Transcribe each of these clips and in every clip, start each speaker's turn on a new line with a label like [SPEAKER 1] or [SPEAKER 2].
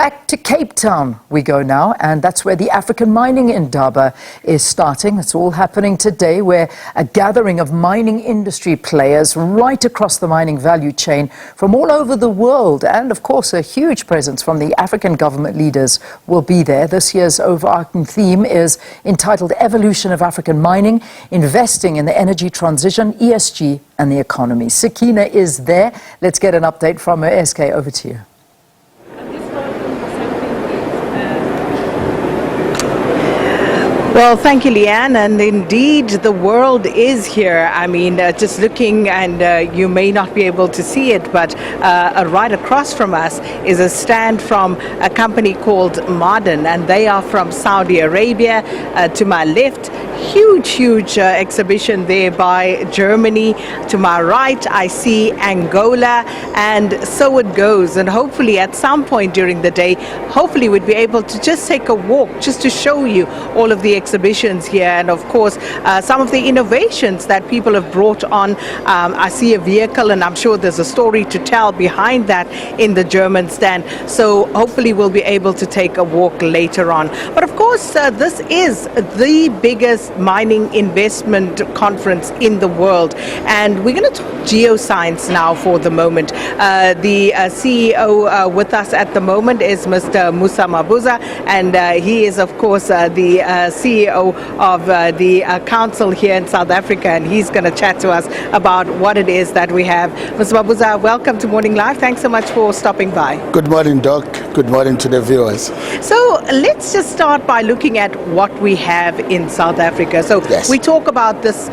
[SPEAKER 1] Back to Cape Town we go now, and that's where the African Mining Indaba is starting. It's all happening today, where a gathering of mining industry players right across the mining value chain from all over the world, and of course a huge presence from the African government leaders will be there. This year's overarching theme is entitled Evolution of African Mining, Investing in the Energy Transition, ESG and the Economies. Sakina is there. Let's get an update from her. SK, over to you.
[SPEAKER 2] Well, thank you, Leanne. And indeed, the world is here. I mean, just looking, and you may not be able to see it, but right across from us is a stand from a company called Modern, and they are from Saudi Arabia. To my left, huge exhibition there by Germany. To my right, I see Angola, and so it goes. And hopefully at some point during the day, hopefully we'd be able to just take a walk just to show you all of the exhibitions here, and of course some of the innovations that people have brought on. I see a vehicle, and I'm sure there's a story to tell behind that in the German stand. So hopefully we'll be able to take a walk later on. But of course this is the biggest mining investment conference in the world, and we're going to talk geoscience now for the moment. The CEO with us at the moment is Mr. Musa Mabuza, and he is of course the CEO of the council here in South Africa, and he's going to chat to us about what it is that we have. Mr. Mabuza, welcome to Morning Live. Thanks so much for stopping by.
[SPEAKER 3] Good morning, Doc. Good morning to the viewers.
[SPEAKER 2] So let's just start by looking at what we have in South Africa. So
[SPEAKER 3] yes,
[SPEAKER 2] we talk about this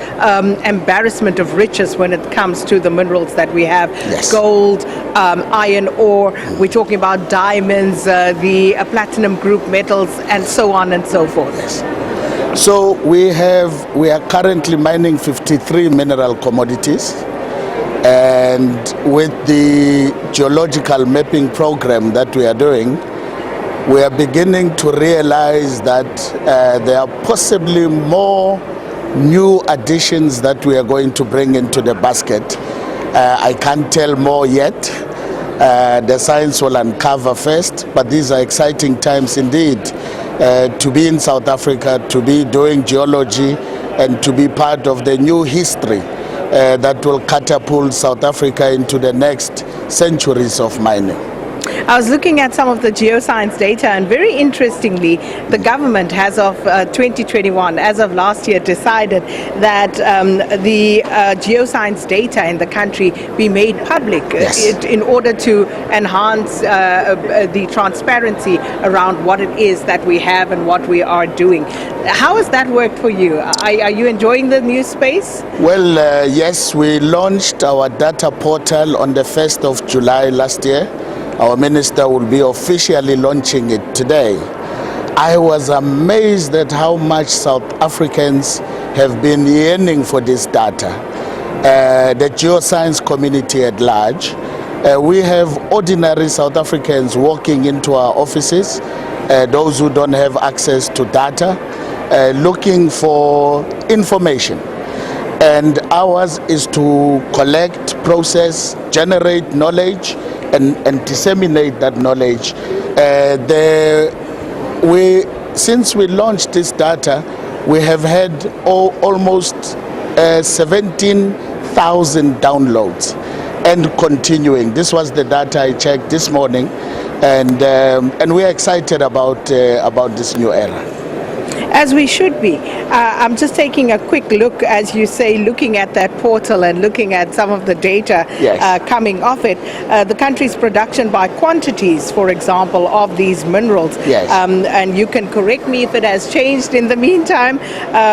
[SPEAKER 2] embarrassment of riches when it comes to the minerals that we have.
[SPEAKER 3] Yes.
[SPEAKER 2] Gold, iron ore, we're talking about diamonds, the platinum group metals, and so on and so forth.
[SPEAKER 3] Yes. So we are currently mining 53 mineral commodities, and with the geological mapping program that we are doing, we are beginning to realize that there are possibly more new additions that we are going to bring into the basket. I can't tell more yet. The science will uncover first, but these are exciting times indeed to be in South Africa, to be doing geology, and to be part of the new history that will catapult South Africa into the next centuries of mining.
[SPEAKER 2] I was looking at some of the geoscience data, and very interestingly, the government has of 2021, as of last year, decided that the geoscience data in the country be made public.
[SPEAKER 3] Yes.
[SPEAKER 2] In order to enhance the transparency around what it is that we have and what we are doing. How has that worked for you? Are you enjoying the new space?
[SPEAKER 3] Well, yes, we launched our data portal on the 1st of July last year. Our minister will be officially launching it today. I was amazed at how much South Africans have been yearning for this data. The geoscience community at large. We have ordinary South Africans walking into our offices, those who don't have access to data, looking for information. And ours is to collect, process, generate knowledge, and disseminate that knowledge. Since we launched this data, we have had almost 17,000 downloads, and continuing. This was the data I checked this morning, and we are excited about this new era.
[SPEAKER 2] As we should be. I'm just taking a quick look, as you say, looking at that portal and looking at some of the data
[SPEAKER 3] yes,
[SPEAKER 2] coming off it. The country's production by quantities, for example, of these minerals.
[SPEAKER 3] Yes.
[SPEAKER 2] And you can correct me if it has changed in the meantime,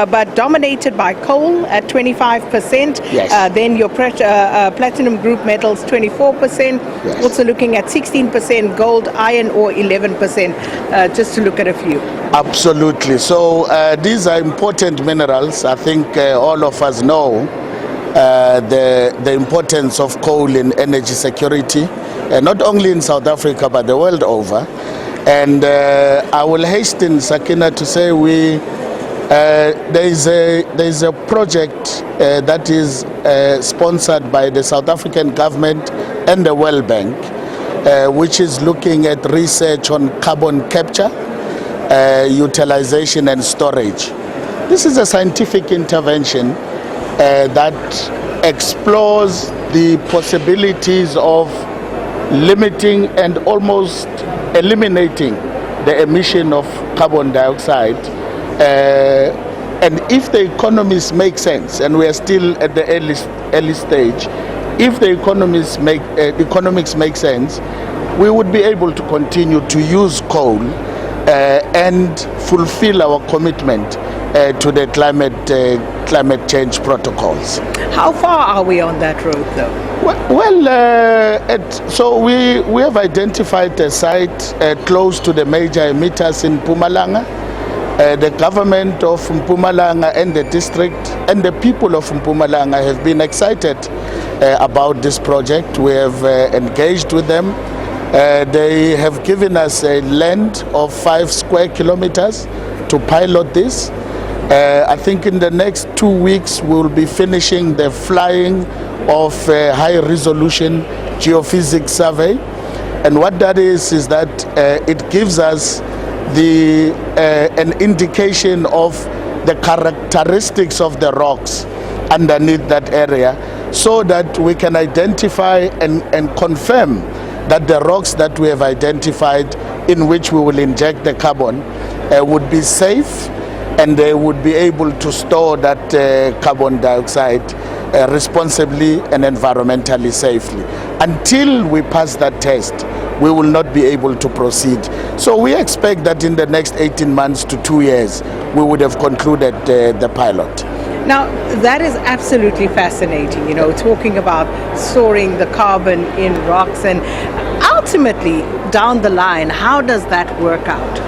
[SPEAKER 2] but dominated by coal at 25%.
[SPEAKER 3] Yes.
[SPEAKER 2] Then your platinum group metals, 24%.
[SPEAKER 3] Yes.
[SPEAKER 2] Also looking at 16% gold, iron ore, 11%, just to look at a few.
[SPEAKER 3] Absolutely. So these are important minerals. I think all of us know the importance of coal in energy security, not only in South Africa but the world over. And I will hasten, Sakina, to say there is a project that is sponsored by the South African government and the World Bank, which is looking at research on carbon capture, utilization and storage. This is a scientific intervention that explores the possibilities of limiting and almost eliminating the emission of carbon dioxide. And if the economies make sense, and we are still at the early stage, if the economics make sense, we would be able to continue to use coal and fulfill our commitment to the climate change protocols.
[SPEAKER 2] How far are we on that road, though?
[SPEAKER 3] So we have identified a site close to the major emitters in Mpumalanga. The government of Mpumalanga and the district and the people of Mpumalanga have been excited about this project. We have engaged with them. They have given us a land of 5 square kilometers to pilot this. I think in the next 2 weeks we will be finishing the flying of a high-resolution geophysics survey. And what that is that it gives us an indication of the characteristics of the rocks underneath that area, so that we can identify and confirm that the rocks that we have identified in which we will inject the carbon would be safe, and they would be able to store that carbon dioxide responsibly and environmentally safely. Until we pass that test, we will not be able to proceed. So we expect that in the next 18 months to 2 years, we would have concluded the pilot.
[SPEAKER 2] Now, that is absolutely fascinating, talking about storing the carbon in rocks, and ultimately, down the line, how does that work out?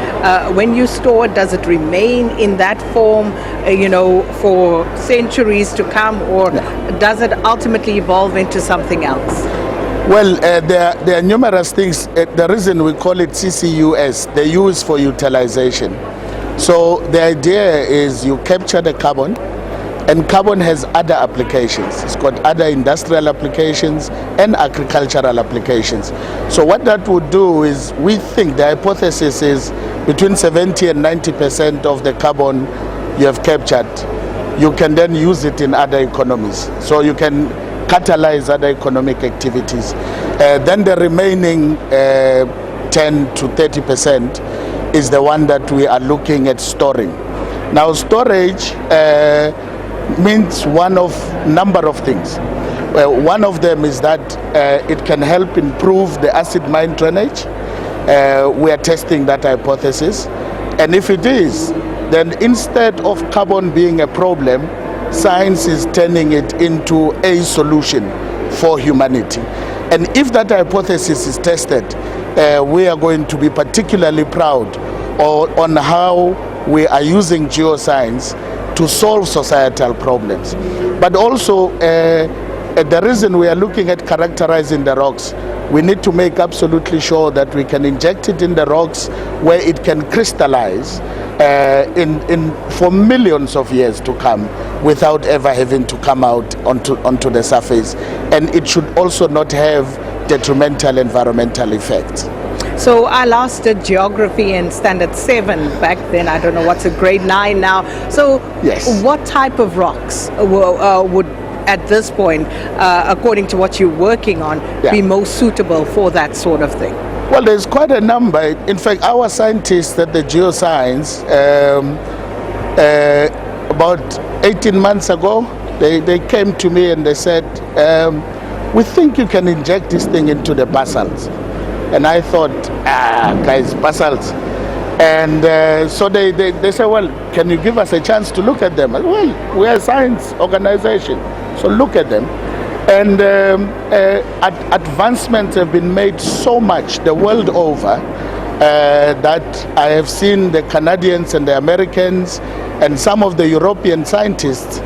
[SPEAKER 2] When you store it, does it remain in that form, for centuries to come, or does it ultimately evolve into something else?
[SPEAKER 3] Well, there are numerous things. The reason we call it CCUS, the use for utilization. So the idea is you capture the carbon, and carbon has other applications. It's got other industrial applications and agricultural applications. So what that would do is, we think the hypothesis is between 70 and 90% of the carbon you have captured, you can then use it in other economies. So you can catalyze other economic activities. Then the remaining 10 to 30% is the one that we are looking at storing. Now, storage means one of number of things. One of them is that it can help improve the acid mine drainage. We are testing that hypothesis, and if it is, then instead of carbon being a problem, science is turning it into a solution for humanity. And if that hypothesis is tested, we are going to be particularly proud on how we are using geoscience to solve societal problems. But also, the reason we are looking at characterizing the rocks, we need to make absolutely sure that we can inject it in the rocks where it can crystallize for millions of years to come without ever having to come out onto the surface. And it should also not have detrimental environmental effects.
[SPEAKER 2] So I last did geography in standard 7 back then. I don't know what's a grade 9 now. So
[SPEAKER 3] yes.
[SPEAKER 2] What type of rocks would at this point, according to what you're working on, be most suitable for that sort of thing?
[SPEAKER 3] Well, there's quite a number. In fact, our scientists at the Geoscience, about 18 months ago, they came to me and they said, we think you can inject this thing into the basalts. And I thought, guys, basalts. And so they said, well, can you give us a chance to look at them? Well, we are a science organization, so look at them. And advancements have been made so much the world over that I have seen the Canadians and the Americans and some of the European scientists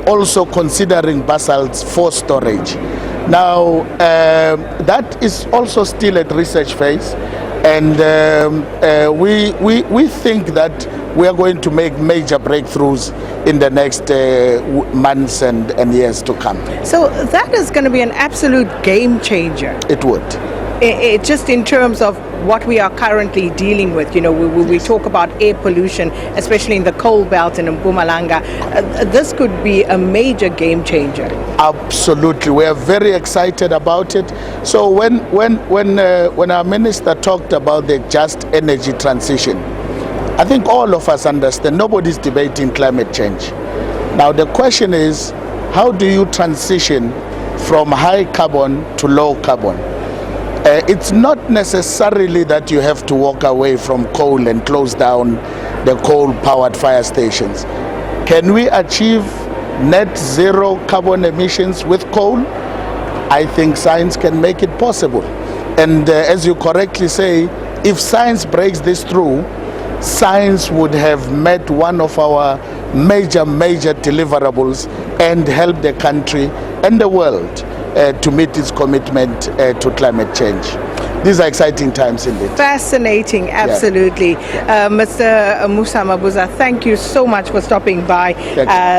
[SPEAKER 3] also considering basalts for storage. Now, that is also still at research phase, and we think that we are going to make major breakthroughs in the next months and years to come.
[SPEAKER 2] So that is going to be an absolute game changer.
[SPEAKER 3] It would.
[SPEAKER 2] just in terms of what we are currently dealing with, we talk about air pollution, especially in the coal belt and in Mpumalanga. This could be a major game changer.
[SPEAKER 3] Absolutely, we are very excited about it. So when our minister talked about the just energy transition, I think all of us understand nobody's debating climate change. Now the question is, how do you transition from high carbon to low carbon? It's not necessarily that you have to walk away from coal and close down the coal-powered fire stations. Can we achieve net zero carbon emissions with coal? I think science can make it possible. And as you correctly say, if science breaks this through, science would have met one of our major deliverables and help the country and the world to meet its commitment to climate change. These are exciting times indeed.
[SPEAKER 2] Fascinating, absolutely.
[SPEAKER 3] Yeah.
[SPEAKER 2] Mr. Musa Mabuza, thank you so much for stopping by.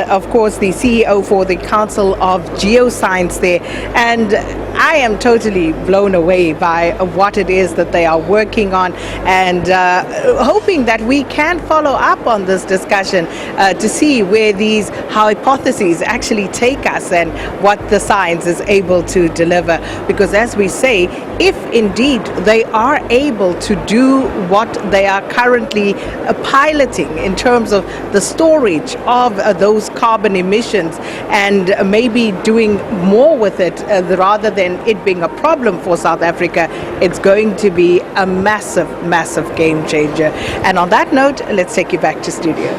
[SPEAKER 2] Of course, the CEO for the Council of Geoscience there. And I am totally blown away by what it is that they are working on, and hoping that we can follow up on this discussion to see where these hypotheses actually take us and what the science is able to deliver. Because as we say, if indeed they are able to do what they are currently piloting in terms of the storage of those carbon emissions, and maybe doing more with it rather than it being a problem for South Africa, it's going to be a massive game changer. And on that note, let's take you back to studio.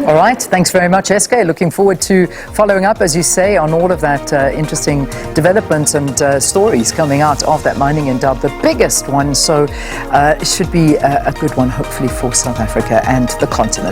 [SPEAKER 1] All right, thanks very much, SK. Looking forward to following up, as you say, on all of that interesting developments and stories coming out of that mining indaba, the biggest one. So it should be a good one, hopefully, for South Africa and the continent.